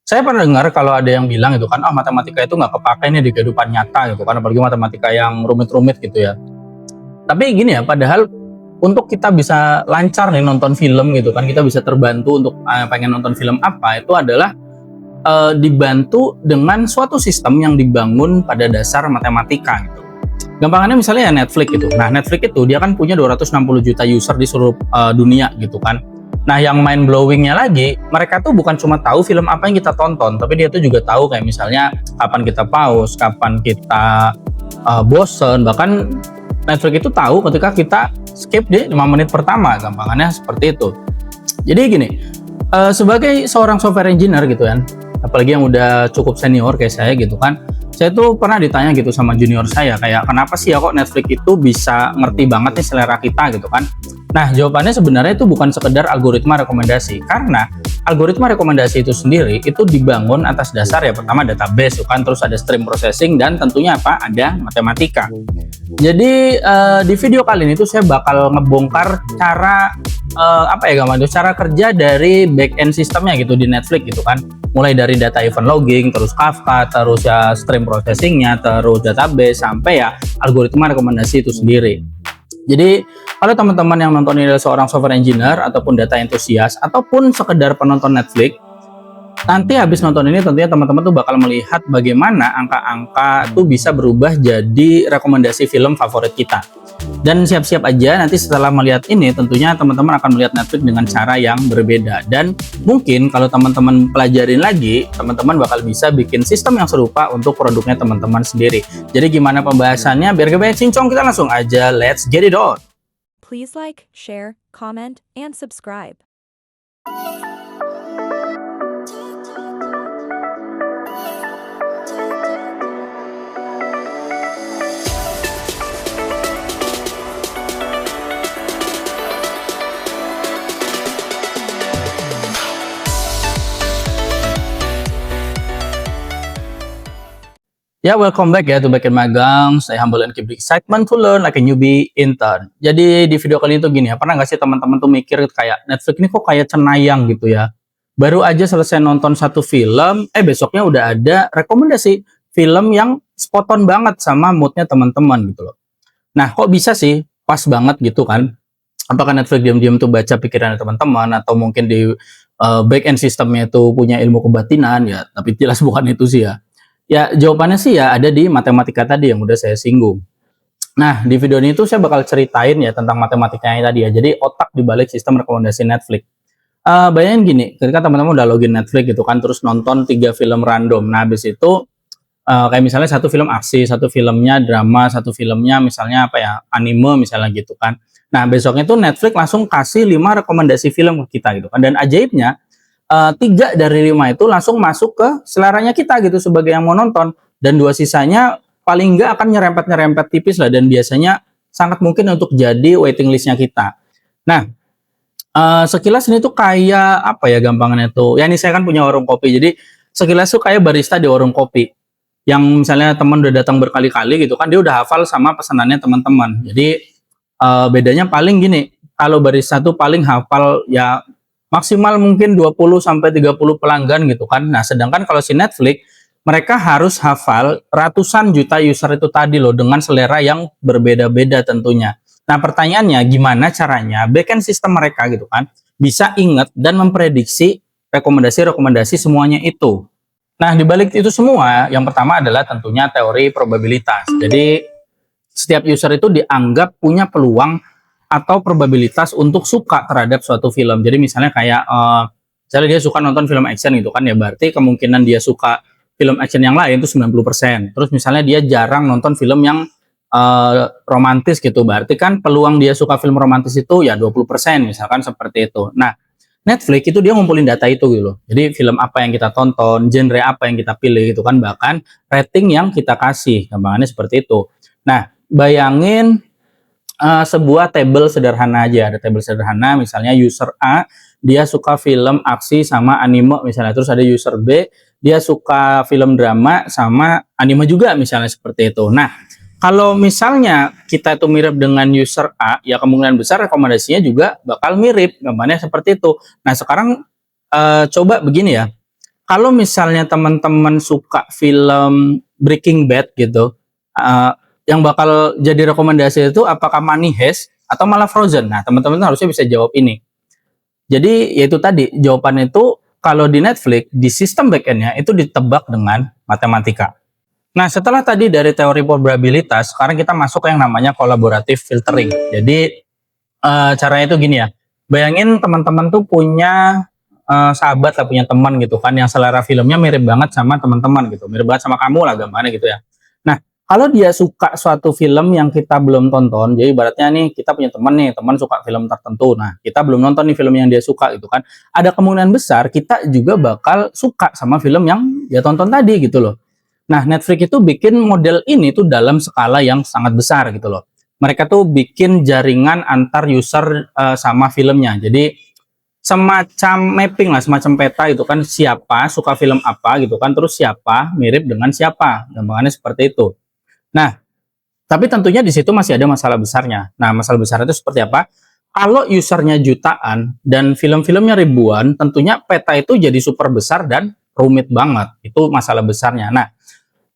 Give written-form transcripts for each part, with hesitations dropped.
Saya pernah dengar kalau ada yang bilang itu kan, matematika itu nggak kepakai nih di kehidupan nyata gitu kan, apalagi matematika yang rumit-rumit gitu ya. Tapi gini ya, padahal untuk kita bisa lancar nih nonton film gitu kan, kita bisa terbantu untuk pengen nonton film apa, itu adalah dibantu dengan suatu sistem yang dibangun pada dasar matematika gitu. Gampangannya misalnya ya Netflix gitu. Nah, Netflix itu dia kan punya 260 juta user di seluruh dunia gitu kan. Nah, yang mind blowingnya lagi, mereka tuh bukan cuma tahu film apa yang kita tonton, tapi dia tuh juga tahu kayak misalnya kapan kita pause, kapan kita bosen, bahkan Netflix itu tahu ketika kita skip di 5 menit pertama, gampangannya seperti itu. Jadi gini, sebagai seorang software engineer gitu kan, apalagi yang udah cukup senior kayak saya gitu kan, saya tuh pernah ditanya gitu sama junior saya, kayak kenapa sih ya kok Netflix itu bisa ngerti banget nih selera kita gitu kan. Nah, jawabannya sebenarnya itu bukan sekedar algoritma rekomendasi, karena algoritma rekomendasi itu sendiri itu dibangun atas dasar ya pertama database kan, terus ada stream processing, dan tentunya apa, ada matematika. Jadi di video kali ini tuh saya bakal ngebongkar cara cara kerja dari back end sistemnya gitu di Netflix gitu kan, mulai dari data event logging, terus Kafka, terus ya stream processingnya, terus database, sampai ya algoritma rekomendasi itu sendiri. Jadi kalau teman-teman yang nonton ini adalah seorang software engineer ataupun data enthusiast ataupun sekedar penonton Netflix, nanti habis nonton ini tentunya teman-teman tuh bakal melihat bagaimana angka-angka tuh bisa berubah jadi rekomendasi film favorit kita. Dan siap-siap aja nanti setelah melihat ini tentunya teman-teman akan melihat Netflix dengan cara yang berbeda. Dan mungkin kalau teman-teman pelajarin lagi, teman-teman bakal bisa bikin sistem yang serupa untuk produknya teman-teman sendiri. Jadi gimana pembahasannya? Biar gak banyak cincong, kita langsung aja let's get it on. Please like, share, comment, and subscribe. Ya, welcome back ya to Back in Magang. Saya humble and keep the excitement to learn like a newbie intern. Jadi di video kali ini tuh gini ya, pernah nggak sih teman-teman tuh mikir kayak Netflix ini kok kayak cenayang gitu ya? Baru aja selesai nonton satu film, besoknya udah ada rekomendasi film yang spot on banget sama moodnya teman-teman gitu loh. Nah, kok bisa sih pas banget gitu kan? Apakah Netflix diam-diam tuh baca pikiran teman-teman, atau mungkin di back end sistemnya itu punya ilmu kebatinan ya? Tapi jelas bukan itu sih ya. Ya, jawabannya sih ya ada di matematika tadi yang udah saya singgung. Nah, di video ini tuh saya bakal ceritain ya tentang matematikanya tadi ya. Jadi otak dibalik sistem rekomendasi Netflix. Bayangin gini, ketika teman-teman udah login Netflix gitu kan, terus nonton 3 film random. Nah, habis itu kayak misalnya satu film aksi, satu filmnya drama, satu filmnya misalnya anime misalnya gitu kan. Nah, besoknya tuh Netflix langsung kasih 5 rekomendasi film ke kita gitu kan. Dan ajaibnya 3 dari 5 itu langsung masuk ke seleranya kita gitu sebagai yang mau nonton, dan 2 sisanya paling nggak akan nyerempet-nyerempet tipis lah, dan biasanya sangat mungkin untuk jadi waiting listnya kita. Nah, sekilas ini tuh kayak apa ya gampangannya tuh, ya ini saya kan punya warung kopi, jadi sekilas tuh kayak barista di warung kopi yang misalnya teman udah datang berkali-kali gitu kan, dia udah hafal sama pesanannya teman-teman. Jadi bedanya paling gini, kalau barista tuh paling hafal ya maksimal mungkin 20 sampai 30 pelanggan gitu kan. Nah, sedangkan kalau si Netflix, mereka harus hafal ratusan juta user itu tadi loh, dengan selera yang berbeda-beda tentunya. Nah, pertanyaannya gimana caranya backend sistem mereka gitu kan bisa ingat dan memprediksi rekomendasi-rekomendasi semuanya itu. Nah, dibalik itu semua, yang pertama adalah tentunya teori probabilitas. Jadi, setiap user itu dianggap punya peluang atau probabilitas untuk suka terhadap suatu film. Jadi misalnya kayak misalnya dia suka nonton film action gitu kan ya, berarti kemungkinan dia suka film action yang lain itu 90%. Terus misalnya dia jarang nonton film yang romantis gitu, berarti kan peluang dia suka film romantis itu ya 20%, misalkan seperti itu. Nah, Netflix itu dia ngumpulin data itu gitu loh. Jadi film apa yang kita tonton, genre apa yang kita pilih gitu kan, bahkan rating yang kita kasih, gampangannya seperti itu. Nah, bayangin sebuah table sederhana aja, ada table sederhana, misalnya user A dia suka film aksi sama anime misalnya, terus ada user B dia suka film drama sama anime juga misalnya seperti itu. Nah, kalau misalnya kita itu mirip dengan user A, ya kemungkinan besar rekomendasinya juga bakal mirip, gambarnya seperti itu. Nah, sekarang coba begini ya, kalau misalnya teman-teman suka film Breaking Bad gitu, yang bakal jadi rekomendasi itu apakah Money Heist atau malah Frozen? Nah, teman-teman harusnya bisa jawab ini. Jadi yaitu tadi jawaban itu kalau di Netflix di sistem backend-nya itu ditebak dengan matematika. Nah, setelah tadi dari teori probabilitas, sekarang kita masuk ke yang namanya collaborative filtering. Jadi caranya itu gini ya. Bayangin teman-teman tuh punya sahabat lah, punya teman gitu kan yang selera filmnya mirip banget sama teman-teman gitu. Mirip banget sama kamu lah gambarnya gitu ya. Nah, kalau dia suka suatu film yang kita belum tonton, jadi ibaratnya nih kita punya teman nih, teman suka film tertentu. Nah, kita belum nonton nih film yang dia suka gitu kan. Ada kemungkinan besar kita juga bakal suka sama film yang dia tonton tadi gitu loh. Nah, Netflix itu bikin model ini tuh dalam skala yang sangat besar gitu loh. Mereka tuh bikin jaringan antar user sama filmnya. Jadi semacam mapping lah, semacam peta itu kan siapa suka film apa gitu kan, terus siapa mirip dengan siapa. Gampangannya seperti itu. Nah, tapi tentunya di situ masih ada masalah besarnya. Nah, masalah besar itu seperti apa? Kalau usernya jutaan dan film-filmnya ribuan, tentunya peta itu jadi super besar dan rumit banget. Itu masalah besarnya. Nah,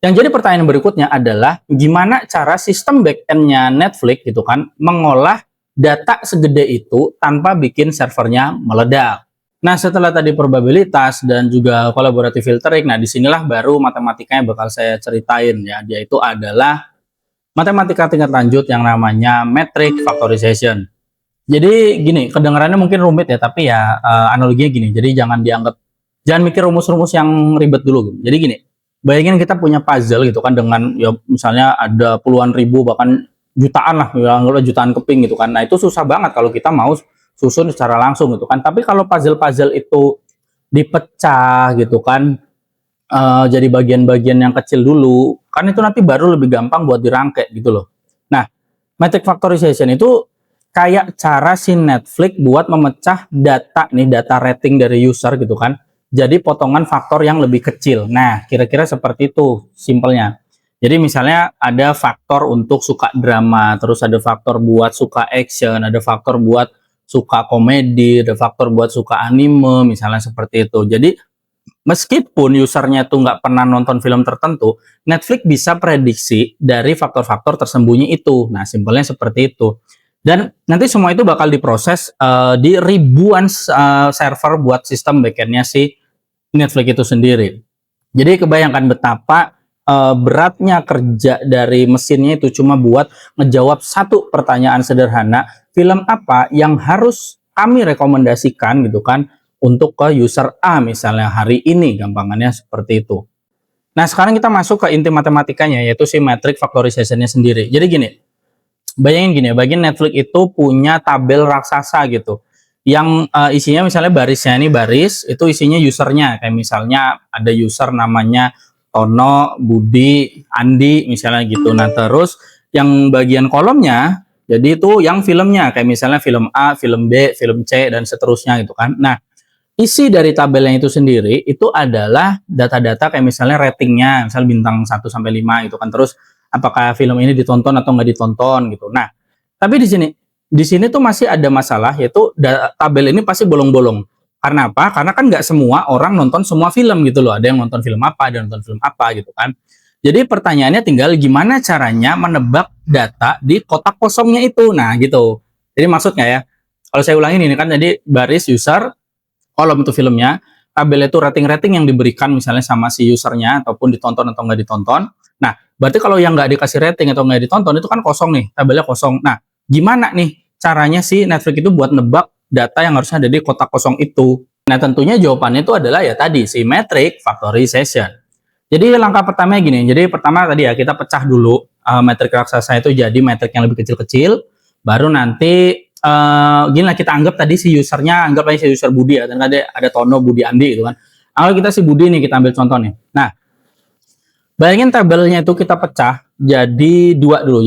yang jadi pertanyaan berikutnya adalah gimana cara sistem backend-nya Netflix gitu kan mengolah data segede itu tanpa bikin servernya meledak. Nah, setelah tadi probabilitas dan juga collaborative filtering, nah disinilah baru matematikanya bakal saya ceritain ya, yaitu adalah matematika tingkat lanjut yang namanya metric factorization. Jadi gini, kedengarannya mungkin rumit ya, tapi ya analoginya gini. Jadi jangan mikir rumus-rumus yang ribet dulu gitu. Jadi gini, bayangin kita punya puzzle gitu kan dengan ya misalnya ada puluhan ribu bahkan jutaan lah, ya, jutaan keping gitu kan. Nah, itu susah banget kalau kita mau susun secara langsung gitu kan. Tapi kalau puzzle-puzzle itu dipecah gitu kan, jadi bagian-bagian yang kecil dulu, kan itu nanti baru lebih gampang buat dirangkai gitu loh. Nah, metric factorization itu kayak cara si Netflix buat memecah data nih, data rating dari user gitu kan, jadi potongan faktor yang lebih kecil. Nah, kira-kira seperti itu simpelnya. Jadi misalnya ada faktor untuk suka drama, terus ada faktor buat suka action, ada faktor buat suka komedi, ada faktor buat suka anime, misalnya seperti itu. Jadi meskipun usernya tuh nggak pernah nonton film tertentu, Netflix bisa prediksi dari faktor-faktor tersembunyi itu. Nah, simpelnya seperti itu. Dan nanti semua itu bakal diproses di ribuan server buat sistem backend-nya si Netflix itu sendiri. Jadi kebayangkan betapa beratnya kerja dari mesinnya itu cuma buat ngejawab satu pertanyaan sederhana, film apa yang harus kami rekomendasikan gitu kan untuk ke user A misalnya hari ini, gampangannya seperti itu. Nah, sekarang kita masuk ke inti matematikanya, yaitu si metric factorization-nya sendiri. Jadi gini, bayangin gini, bagian Netflix itu punya tabel raksasa gitu, yang isinya misalnya barisnya ini baris, itu isinya usernya, kayak misalnya ada user namanya Tono, Budi, Andi, misalnya gitu. Nah, terus yang bagian kolomnya, jadi itu yang filmnya, kayak misalnya film A, film B, film C, dan seterusnya gitu kan. Nah, isi dari tabelnya itu sendiri, itu adalah data-data kayak misalnya ratingnya, misalnya bintang 1-5 gitu kan. Terus, apakah film ini ditonton atau nggak ditonton gitu. Nah, tapi di sini tuh masih ada masalah, yaitu tabel ini pasti bolong-bolong. Karena apa? Karena kan nggak semua orang nonton semua film gitu loh. Ada yang nonton film apa, ada yang nonton film apa gitu kan. Jadi pertanyaannya tinggal gimana caranya menebak data di kotak kosongnya itu. Nah gitu. Jadi maksudnya ya, kalau saya ulangin ini kan jadi baris user, kolom itu filmnya, tabel itu rating-rating yang diberikan misalnya sama si usernya, ataupun ditonton atau nggak ditonton. Nah, berarti kalau yang nggak dikasih rating atau nggak ditonton itu kan kosong nih, tabelnya kosong. Nah, gimana nih caranya si Netflix itu buat nebak data yang harusnya ada di kotak kosong itu? Nah, tentunya jawabannya itu adalah ya tadi, si metric factorization. Jadi langkah pertamanya gini, jadi pertama tadi ya kita pecah dulu metrik raksasa itu jadi metrik yang lebih kecil-kecil, baru nanti gini lah kita anggap tadi si usernya, anggap aja si user Budi ya, dan ada Tono, Budi, Andi gitu kan. Kalau kita si Budi nih, kita ambil contoh nih. Nah, bayangin tabelnya itu kita pecah jadi dua dulu,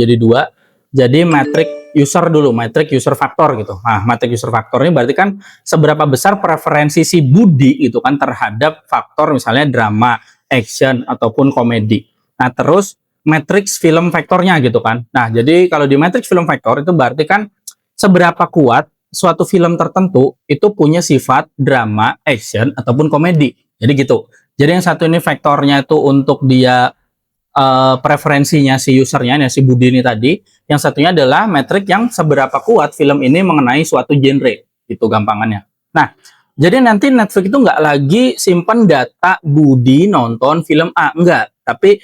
jadi metrik user dulu, metrik user faktor gitu. Nah, metrik user faktor ini berarti kan seberapa besar preferensi si Budi itu kan terhadap faktor misalnya drama, action, ataupun komedi. Nah, terus matrix film faktornya gitu kan. Nah, jadi kalau di matrix film faktor itu berarti kan seberapa kuat suatu film tertentu itu punya sifat drama, action, ataupun komedi. Jadi gitu. Jadi yang satu ini faktornya itu untuk dia preferensinya si usernya, si Budi ini tadi. Yang satunya adalah metrik yang seberapa kuat film ini mengenai suatu genre, gitu gampangannya. Nah, jadi nanti Netflix itu nggak lagi simpan data Budi nonton film A, enggak. Tapi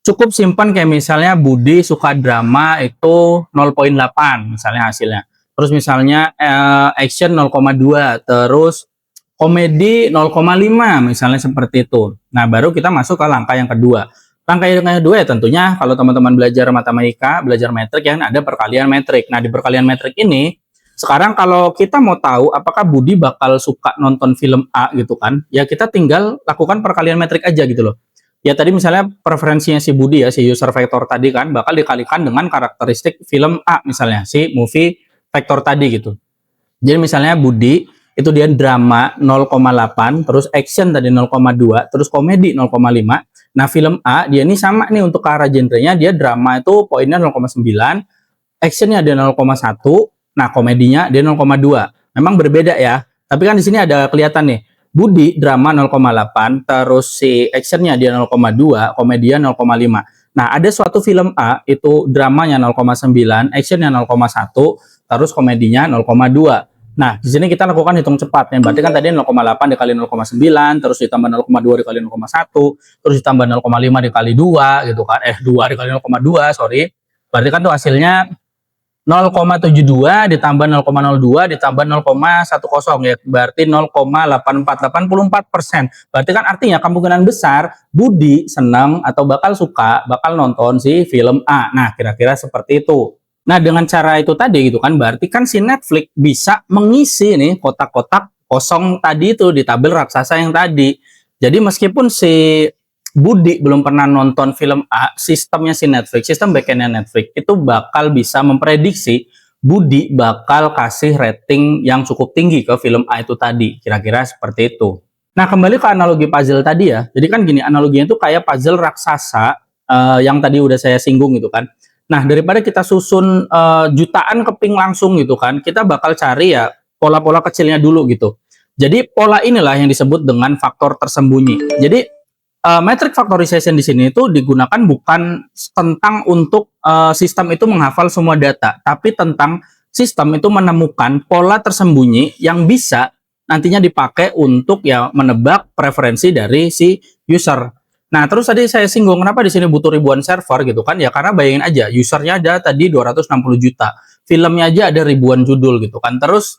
cukup simpan kayak misalnya Budi suka drama itu 0,8 misalnya hasilnya. Terus misalnya action 0,2, terus komedi 0,5 misalnya seperti itu. Nah, baru kita masuk ke langkah yang kedua. Langkah yang kedua ya tentunya kalau teman-teman belajar matematika, belajar metrik ya ada perkalian metrik. Nah, di perkalian metrik ini sekarang kalau kita mau tahu apakah Budi bakal suka nonton film A gitu kan, ya kita tinggal lakukan perkalian metrik aja gitu loh. Ya tadi misalnya preferensinya si Budi ya, si user vector tadi kan bakal dikalikan dengan karakteristik film A misalnya, si movie vector tadi gitu. Jadi misalnya Budi itu dia drama 0,8, terus action tadi 0,2, terus komedi 0,5. Nah, film A dia ini sama nih untuk ke arah genrenya, dia drama itu poinnya 0,9, actionnya dia 0,1, nah komedinya dia 0,2. Memang berbeda ya, tapi kan di sini ada kelihatan nih. Budi drama 0,8, terus si actionnya dia 0,2, komedinya 0,5. Nah, ada suatu film A itu dramanya 0,9, actionnya 0,1, terus komedinya 0,2. Nah, di sini kita lakukan hitung cepat. Yang berarti kan tadi 0,8 dikali 0,9, terus ditambah 0,2 dikali 0,1, terus ditambah 0,5 dikali 2 gitu kan. 2 dikali 0,2, sorry. Berarti kan tuh hasilnya 0,72 ditambah 0,02 ditambah 0,10 ya. Berarti 0,84, 84%. Berarti kan artinya kemungkinan besar Budi senang atau bakal suka, bakal nonton si film A. Nah, kira-kira seperti itu. Nah, dengan cara itu tadi gitu kan, berarti kan si Netflix bisa mengisi nih kotak-kotak kosong tadi itu di tabel raksasa yang tadi. Jadi meskipun si Budi belum pernah nonton film A, sistemnya si Netflix, sistem backendnya Netflix itu bakal bisa memprediksi Budi bakal kasih rating yang cukup tinggi ke film A itu tadi. Kira-kira seperti itu. Nah, kembali ke analogi puzzle tadi ya. Jadi kan gini, analoginya itu kayak puzzle raksasa yang tadi udah saya singgung gitu kan. Nah, daripada kita susun jutaan keping langsung gitu kan, kita bakal cari ya pola-pola kecilnya dulu gitu. Jadi pola inilah yang disebut dengan faktor tersembunyi. Jadi metric factorization di sini itu digunakan bukan tentang untuk sistem itu menghafal semua data, tapi tentang sistem itu menemukan pola tersembunyi yang bisa nantinya dipakai untuk ya menebak preferensi dari si user. Nah, terus tadi saya singgung kenapa di sini butuh ribuan server gitu kan? Ya karena bayangin aja, usernya ada tadi 260 juta. Filmnya aja ada ribuan judul gitu kan. Terus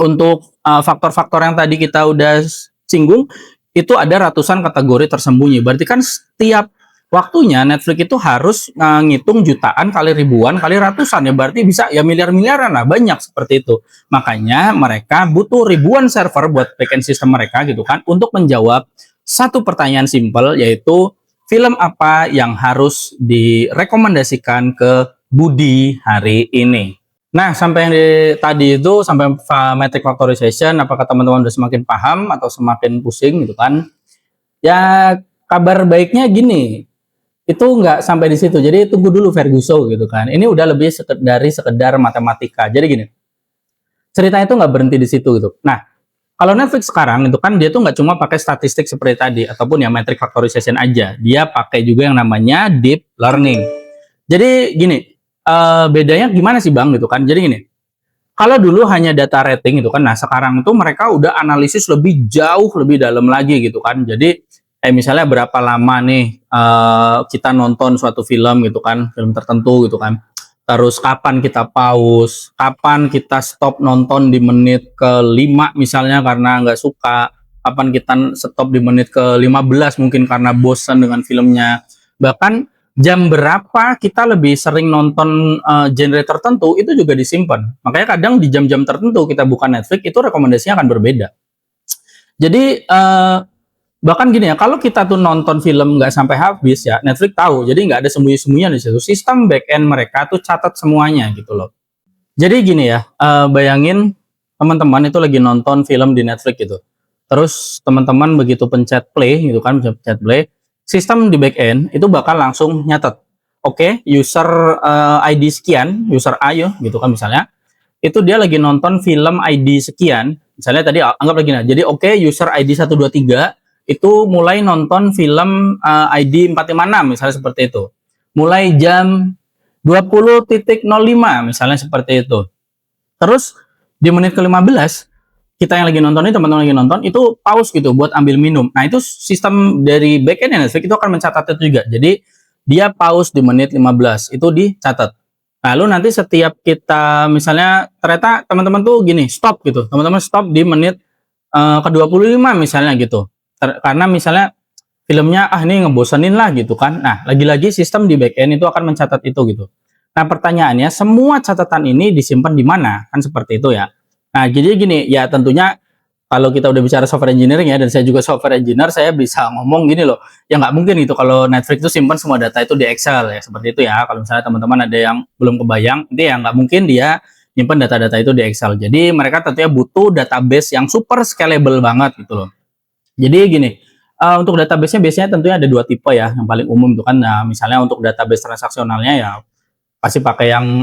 untuk faktor-faktor yang tadi kita udah singgung, itu ada ratusan kategori tersembunyi. Berarti kan setiap waktunya Netflix itu harus ngitung jutaan kali ribuan kali ratusan ya. Berarti bisa ya miliar-miliaran lah, banyak seperti itu. Makanya mereka butuh ribuan server buat backend sistem mereka gitu kan untuk menjawab satu pertanyaan simpel, yaitu film apa yang harus direkomendasikan ke Budi hari ini. Nah, sampai yang tadi itu, sampai metric factorization, apakah teman-teman udah semakin paham atau semakin pusing gitu kan? Ya, kabar baiknya gini, itu nggak sampai di situ. Jadi tunggu dulu Ferguson gitu kan. Ini udah lebih dari sekedar matematika. Jadi gini, ceritanya itu nggak berhenti di situ gitu. Nah, kalau Netflix sekarang itu kan dia tuh nggak cuma pakai statistik seperti tadi ataupun ya metric factorization aja, dia pakai juga yang namanya deep learning. Jadi gini, bedanya gimana sih Bang gitu kan? Jadi gini, kalau dulu hanya data rating gitu kan, nah sekarang tuh mereka udah analisis lebih jauh lebih dalam lagi gitu kan. Jadi misalnya berapa lama nih kita nonton suatu film gitu kan, film tertentu gitu kan. Terus kapan kita pause, kapan kita stop nonton di menit ke-5 misalnya karena nggak suka, kapan kita stop di menit ke-15 mungkin karena bosan dengan filmnya. Bahkan jam berapa kita lebih sering nonton genre tertentu itu juga disimpan. Makanya kadang di jam-jam tertentu kita buka Netflix itu rekomendasinya akan berbeda. Jadi bahkan gini ya, kalau kita tuh nonton film nggak sampai habis ya, Netflix tahu. Jadi nggak ada sembunyi-sembunyian di situ. Sistem back-end mereka tuh catat semuanya gitu loh. Jadi gini ya, bayangin teman-teman itu lagi nonton film di Netflix gitu. Terus teman-teman begitu pencet play gitu kan, pencet play, sistem di back-end itu bakal langsung nyatet. Oke, user ID sekian, user A gitu kan misalnya, itu dia lagi nonton film ID sekian. Misalnya tadi anggap lagi nah. Jadi oke, user ID 123 itu mulai nonton film ID 456 misalnya seperti itu. Mulai jam 20.05 misalnya seperti itu. Terus di menit ke-15 kita yang lagi nonton ini, teman-teman lagi nonton itu pause gitu buat ambil minum. Nah, itu sistem dari backend Netflix itu akan mencatat itu juga. Jadi dia pause di menit 15 itu dicatat. Lalu nanti setiap kita misalnya ternyata teman-teman tuh gini, stop gitu. Teman-teman stop di menit ke-25 misalnya gitu. Karena misalnya filmnya ini ngebosenin lah gitu kan. Nah, lagi-lagi sistem di backend itu akan mencatat itu gitu. Nah, pertanyaannya semua catatan ini disimpan di mana? Kan seperti itu ya. Nah, jadi gini, ya tentunya kalau kita udah bicara software engineering ya, dan saya juga software engineer, saya bisa ngomong gini loh, ya nggak mungkin gitu kalau Netflix itu simpan semua data itu di Excel ya, seperti itu ya. Kalau misalnya teman-teman ada yang belum kebayang, itu ya nggak mungkin dia nyimpan data-data itu di Excel. Jadi mereka tentunya butuh database yang super scalable banget gitu loh. Jadi gini, untuk database-nya biasanya tentunya ada dua tipe ya, yang paling umum itu kan, nah, misalnya untuk database transaksionalnya ya pasti pakai yang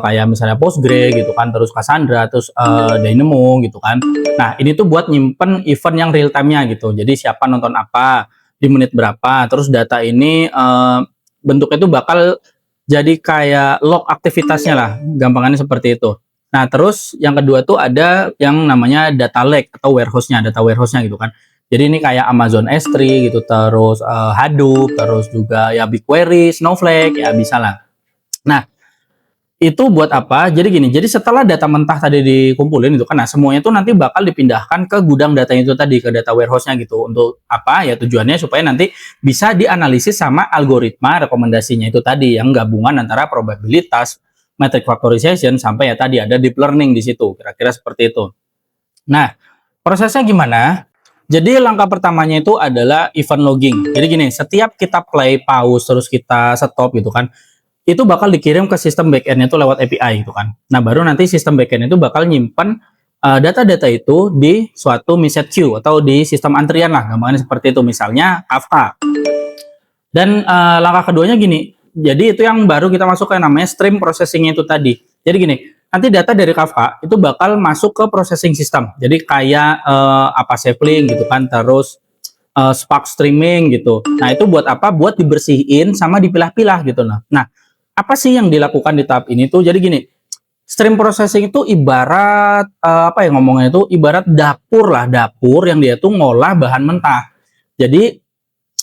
kayak misalnya Postgre gitu kan, terus Cassandra, terus Dynamo gitu kan. Nah, ini tuh buat nyimpen event yang real time-nya gitu. Jadi siapa nonton apa, di menit berapa, terus data ini bentuknya tuh bakal jadi kayak log aktivitasnya lah, gampangannya seperti itu. Nah, terus yang kedua tuh ada yang namanya data lake atau warehouse-nya, data warehouse-nya gitu kan. Jadi ini kayak Amazon S3 gitu, terus Hadoop, terus juga ya BigQuery, Snowflake, ya bisa lah. Nah, itu buat apa? Jadi gini, jadi setelah data mentah tadi dikumpulin itu kan, nah semuanya itu nanti bakal dipindahkan ke gudang data itu tadi, ke data warehouse-nya gitu. Untuk apa? Ya tujuannya supaya nanti bisa dianalisis sama algoritma rekomendasinya itu tadi, yang gabungan antara probabilitas, metric factorization, sampai ya tadi ada deep learning di situ. Kira-kira seperti itu. Nah, prosesnya gimana? Jadi langkah pertamanya itu adalah event logging. Jadi gini, setiap kita play, pause, terus kita stop gitu kan, itu bakal dikirim ke sistem backend itu lewat API gitu kan. Nah, baru nanti sistem backend itu bakal nyimpan data-data itu di suatu message queue atau di sistem antrian lah, gambarnya seperti itu, misalnya Kafka. Dan langkah keduanya gini, jadi itu yang baru kita masuk ke namanya stream processing itu tadi. Jadi gini, nanti data dari Kafka itu bakal masuk ke processing system. Jadi kayak Apache-Flink gitu kan, terus Spark streaming gitu. Nah, itu buat apa? Buat dibersihin sama dipilah-pilah gitu loh. Nah, apa sih yang dilakukan di tahap ini tuh? Jadi gini, stream processing itu ibarat apa ya ngomongnya itu, ibarat dapur lah, dapur yang dia tuh ngolah bahan mentah. Jadi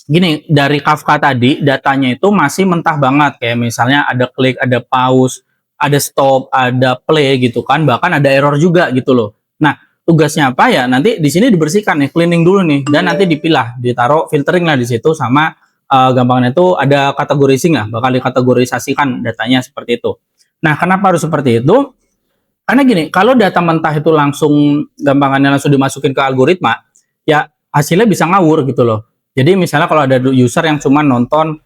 gini, dari Kafka tadi datanya itu masih mentah banget, kayak misalnya ada klik, ada pause, ada stop, ada play gitu kan, bahkan ada error juga gitu loh. Nah, tugasnya apa ya? Nanti di sini dibersihkan nih, cleaning dulu nih, dan nanti dipilah, ditaruh filtering lah di situ sama gampangnya itu ada categorizing lah, bakal dikategorisasikan datanya seperti itu. Nah, kenapa harus seperti itu? Karena gini, kalau data mentah itu langsung gampangannya langsung dimasukin ke algoritma, ya hasilnya bisa ngawur gitu loh. Jadi misalnya kalau ada user yang cuma nonton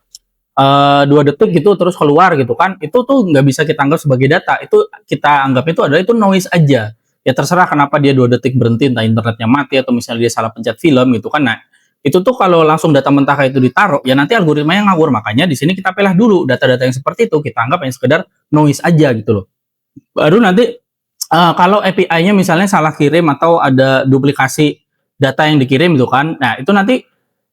2 detik gitu terus keluar gitu kan, itu tuh nggak bisa kita anggap sebagai data, itu kita anggap itu adalah itu noise aja. Ya terserah kenapa dia 2 detik berhenti, entah internetnya mati atau misalnya dia salah pencet film gitu kan. Nah, itu tuh kalau langsung data mentah kayak itu ditaruh, ya nanti algoritmanya ngawur. Makanya di sini kita pilih dulu data-data yang seperti itu, kita anggap yang sekedar noise aja gitu loh. Baru nanti kalau API-nya misalnya salah kirim atau ada duplikasi data yang dikirim gitu kan, nah itu nanti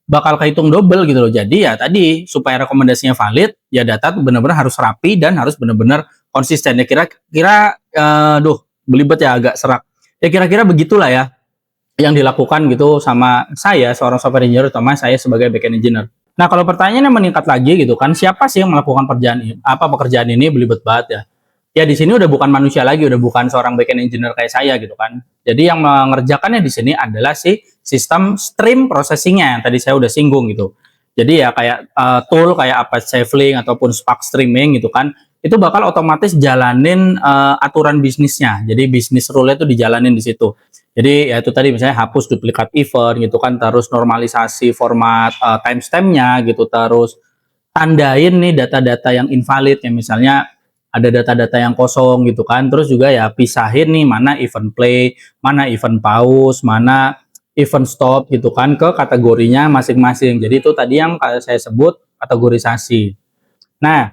bakal kehitung double gitu loh. Jadi ya tadi supaya rekomendasinya valid, ya data tuh benar-benar harus rapi dan harus benar-benar konsisten. Ya kira-kira belibet ya, agak serak. Ya kira-kira begitulah ya yang dilakukan gitu sama saya seorang software engineer, terutama saya sebagai backend engineer. Nah, kalau pertanyaannya meningkat lagi gitu kan, siapa sih yang melakukan pekerjaan ini belibet banget ya. Ya di sini udah bukan manusia lagi, udah bukan seorang backend engineer kayak saya gitu kan. Jadi yang mengerjakannya di sini adalah si sistem stream processingnya yang tadi saya udah singgung gitu. Jadi ya kayak tool kayak Apache-Flink ataupun Spark Streaming gitu kan, itu bakal otomatis jalanin aturan bisnisnya. Jadi bisnis rule-nya itu dijalanin di situ. Jadi ya itu tadi misalnya hapus duplikat event gitu kan, terus normalisasi format timestamp-nya gitu, terus tandain nih data-data yang invalid, yang misalnya ada data-data yang kosong gitu kan, terus juga ya pisahin nih mana event play, mana event pause, mana event stop gitu kan ke kategorinya masing-masing. Jadi itu tadi yang saya sebut kategorisasi. Nah,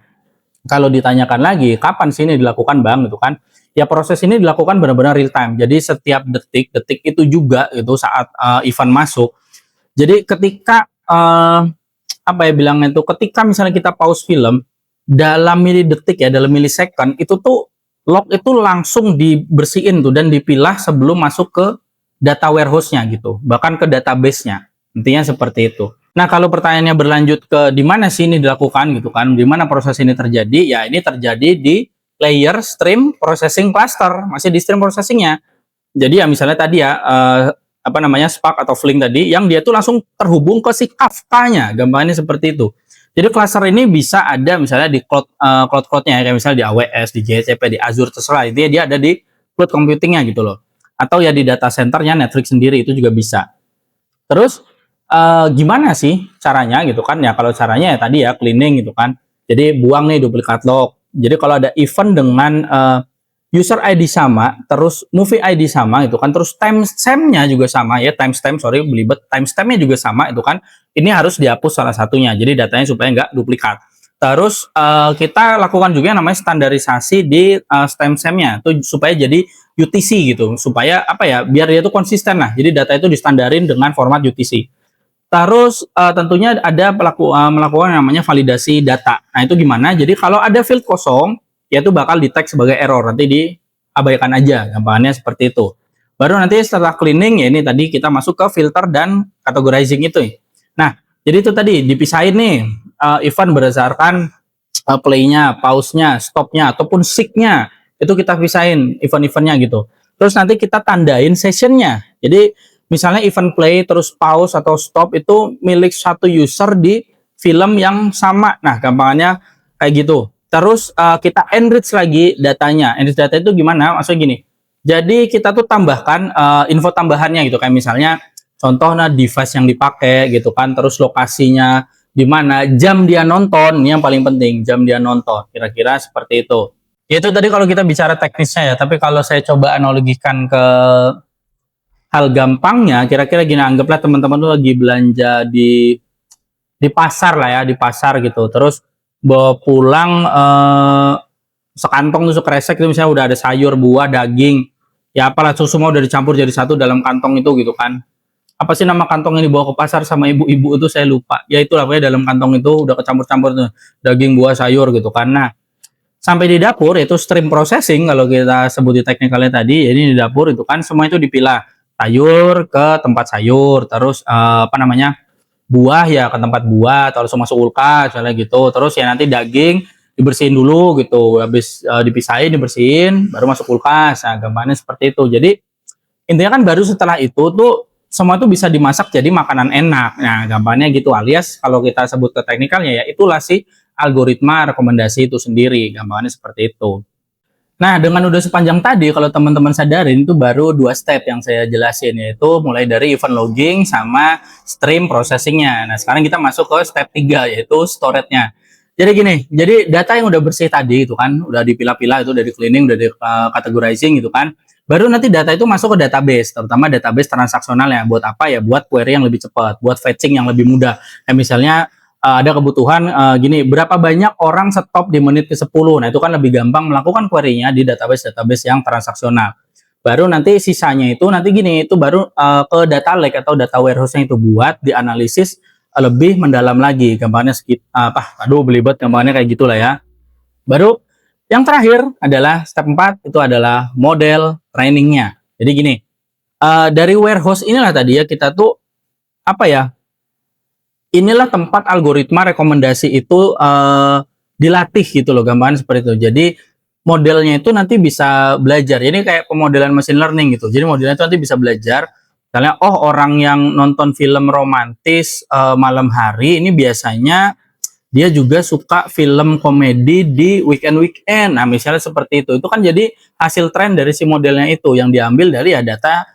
kalau ditanyakan lagi kapan sih ini dilakukan Bang gitu kan? Ya proses ini dilakukan benar-benar real time. Jadi setiap detik-detik itu juga itu saat event masuk, Jadi ketika apa ya bilangnya itu, ketika misalnya kita pause film dalam milidetik ya, dalam milisecond itu tuh log itu langsung dibersihin tuh dan dipilah sebelum masuk ke data warehouse-nya gitu, bahkan ke database-nya. Intinya seperti itu. Nah, kalau pertanyaannya berlanjut ke di mana sih ini dilakukan gitu kan, di mana proses ini terjadi? Ya, ini terjadi di layer stream processing cluster, masih di stream processing-nya. Jadi ya misalnya tadi ya apa namanya Spark atau Flink tadi yang dia tuh langsung terhubung ke si Kafka-nya, gambarnya seperti itu. Jadi cluster ini bisa ada misalnya di cloud-cloudnya kayak misalnya di AWS, di GCP, di Azure terserah. Intinya dia ada di cloud computing-nya gitu loh. Atau ya di data center-nya Netflix sendiri itu juga bisa. Terus gimana sih caranya gitu kan? Ya kalau caranya ya tadi ya cleaning gitu kan. Jadi buang nih duplikat log. Jadi kalau ada event dengan user ID sama, terus movie ID sama itu kan, terus timestamp-nya juga sama ya, belibet, timestamp-nya juga sama itu kan, ini harus dihapus salah satunya, jadi datanya supaya nggak duplikat. Terus kita lakukan juga yang namanya standarisasi di timestamp-nya, itu supaya jadi UTC gitu, supaya apa ya, biar dia tuh konsisten lah, jadi data itu distandarin dengan format UTC. Terus tentunya ada melakukan yang namanya validasi data. Nah itu gimana? Jadi kalau ada field kosong, ya itu bakal di tag sebagai error, nanti diabaikan aja, gampangannya seperti itu. Baru nanti setelah cleaning ya ini tadi kita masuk ke filter dan categorizing itu. Nah jadi itu tadi dipisahin nih event berdasarkan play-nya, pause-nya, stop-nya ataupun seek-nya, itu kita pisahin event-eventnya gitu. Terus nanti kita tandain session-nya. Jadi misalnya event play terus pause atau stop itu milik satu user di film yang sama. Nah gampangannya kayak gitu. Terus kita enrich lagi datanya. Enrich data itu gimana? Maksudnya gini. Jadi kita tuh tambahkan info tambahannya gitu. Kayak misalnya contohnya device yang dipakai gitu kan. Terus lokasinya di mana, jam dia nonton. Ini yang paling penting, jam dia nonton. Kira-kira seperti itu. Itu tadi kalau kita bicara teknisnya ya. Tapi kalau saya coba analogikan ke hal gampangnya, kira-kira gini, anggaplah teman-teman tuh lagi belanja di pasar lah ya, di pasar gitu. Terus bawa pulang sekantong tusuk kresek itu misalnya udah ada sayur, buah, daging, ya apalah itu semua udah dicampur jadi satu dalam kantong itu gitu kan. Apa sih nama kantong yang dibawa ke pasar sama ibu-ibu itu saya lupa. Ya itulah pokoknya dalam kantong itu udah kecampur-campur tuh daging, buah, sayur gitu kan. Nah, sampai di dapur itu stream processing kalau kita sebut di teknikalnya tadi, ini di dapur itu kan semua itu dipilah. Sayur ke tempat sayur, terus apa namanya? Buah ya ke tempat buah, atau langsung masuk kulkas misalnya gitu. Terus ya nanti daging dibersihin dulu gitu, habis dipisahin dibersihin baru masuk kulkas. Nah gambarnya seperti itu. Jadi intinya kan baru setelah itu tuh semua itu bisa dimasak jadi makanan enak. Nah gambarnya gitu, alias kalau kita sebut ke teknikalnya ya itulah si algoritma rekomendasi itu sendiri, gambarnya seperti itu. Nah, dengan udah sepanjang tadi, kalau teman-teman sadarin, itu baru 2 step yang saya jelasin, yaitu mulai dari event logging sama stream processing-nya. Nah, sekarang kita masuk ke step 3, yaitu storage-nya. Jadi gini, jadi data yang udah bersih tadi itu kan, udah dipilah-pilah, itu udah di cleaning, udah di categorizing gitu kan, baru nanti data itu masuk ke database, terutama database transaksional ya. Buat apa ya? Buat query yang lebih cepat, buat fetching yang lebih mudah. Kayak misalnya, ada kebutuhan gini, berapa banyak orang stop di menit ke-10. Nah, itu kan lebih gampang melakukan query-nya di database-database yang transaksional. Baru nanti sisanya itu nanti gini, itu baru ke data lake atau data warehouse-nya itu buat dianalisis lebih mendalam lagi. Gambarnya belibet gambarnya kayak gitulah ya. Baru yang terakhir adalah step 4 itu adalah model training-nya. Jadi gini, dari warehouse inilah tadi ya kita tuh apa ya? Inilah tempat algoritma rekomendasi itu dilatih gitu loh, gambaran seperti itu. Jadi modelnya itu nanti bisa belajar. Ini kayak pemodelan machine learning gitu. Jadi modelnya itu nanti bisa belajar. Misalnya, oh orang yang nonton film romantis malam hari ini biasanya dia juga suka film komedi di weekend-weekend. Nah, misalnya seperti itu. Itu kan jadi hasil tren dari si modelnya itu yang diambil dari ya data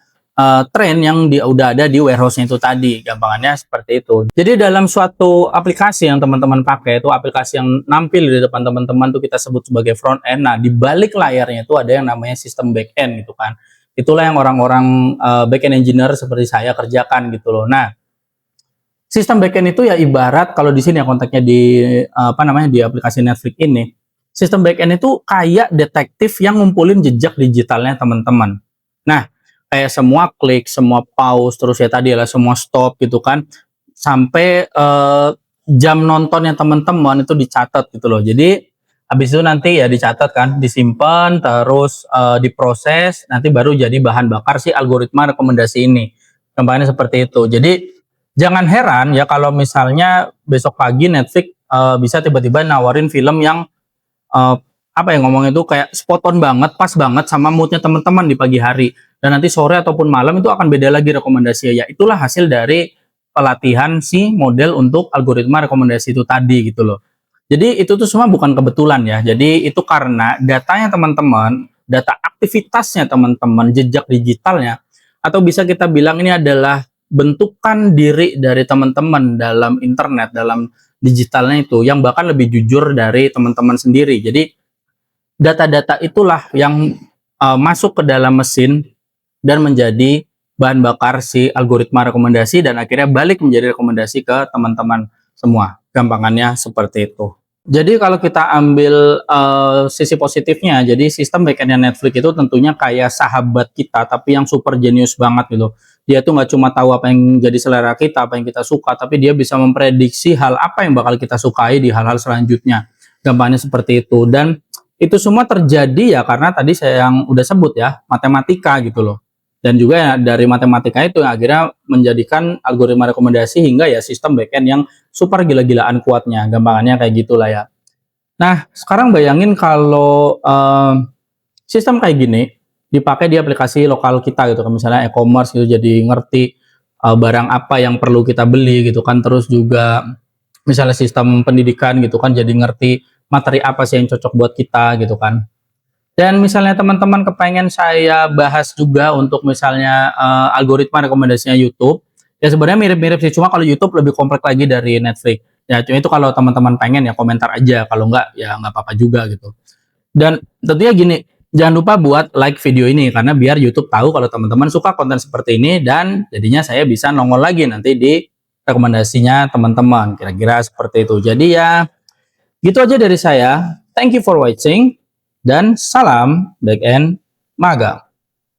tren yang udah ada di warehouse-nya itu tadi, gampangannya seperti itu. Jadi dalam suatu aplikasi yang teman-teman pakai, itu aplikasi yang nampil di depan teman-teman tuh kita sebut sebagai front end. Nah, di balik layarnya itu ada yang namanya sistem back end gitu kan. Itulah yang orang-orang back end engineer seperti saya kerjakan gitu loh. Nah, sistem back end itu ya ibarat kalau di sini ya konteksnya di di aplikasi Netflix ini, sistem back end itu kayak detektif yang ngumpulin jejak digitalnya teman-teman. Nah, kayak semua klik, semua pause, terus ya tadi lah semua stop gitu kan, sampai jam nontonnya teman-teman itu dicatat gitu loh. Jadi habis itu nanti ya dicatat kan, disimpan, terus diproses, nanti baru jadi bahan bakar si algoritma rekomendasi ini. Gampangnya seperti itu. Jadi jangan heran ya kalau misalnya besok pagi Netflix bisa tiba-tiba nawarin film yang apa ya ngomongnya itu kayak spot on banget, pas banget sama moodnya teman-teman di pagi hari. Dan nanti sore ataupun malam itu akan beda lagi rekomendasinya. Ya itulah hasil dari pelatihan si model untuk algoritma rekomendasi itu tadi gitu loh. Jadi itu tuh semua bukan kebetulan ya. Jadi itu karena datanya teman-teman, data aktivitasnya teman-teman, jejak digitalnya, atau bisa kita bilang ini adalah bentukan diri dari teman-teman dalam internet, dalam digitalnya itu yang bahkan lebih jujur dari teman-teman sendiri. Jadi data-data itulah yang masuk ke dalam mesin dan menjadi bahan bakar si algoritma rekomendasi dan akhirnya balik menjadi rekomendasi ke teman-teman semua. Gampangannya seperti itu. Jadi kalau kita ambil sisi positifnya, jadi sistem backendnya Netflix itu tentunya kayak sahabat kita, tapi yang super jenius banget gitu. Dia tuh nggak cuma tahu apa yang jadi selera kita, apa yang kita suka, tapi dia bisa memprediksi hal apa yang bakal kita sukai di hal-hal selanjutnya. Gampangnya seperti itu. Dan itu semua terjadi ya karena tadi saya yang udah sebut ya, matematika gitu loh. Dan juga ya, dari matematika itu yang akhirnya menjadikan algoritma rekomendasi hingga ya sistem backend yang super gila-gilaan kuatnya. Gampangannya kayak gitulah ya. Nah, sekarang bayangin kalau sistem kayak gini dipakai di aplikasi lokal kita gitu kan, misalnya e-commerce gitu, jadi ngerti barang apa yang perlu kita beli gitu kan, terus juga misalnya sistem pendidikan gitu kan, jadi ngerti materi apa sih yang cocok buat kita gitu kan. Dan misalnya teman-teman kepengen saya bahas juga untuk misalnya algoritma rekomendasinya YouTube, ya sebenarnya mirip-mirip sih, cuma kalau YouTube lebih kompleks lagi dari Netflix. Ya cuma itu kalau teman-teman pengen ya komentar aja, kalau enggak ya nggak apa-apa juga gitu. Dan tentunya gini, jangan lupa buat like video ini karena biar YouTube tahu kalau teman-teman suka konten seperti ini dan jadinya saya bisa nongol lagi nanti di rekomendasinya teman-teman. Kira-kira seperti itu. Jadi ya gitu aja dari saya. Thank you for watching dan salam backend magang.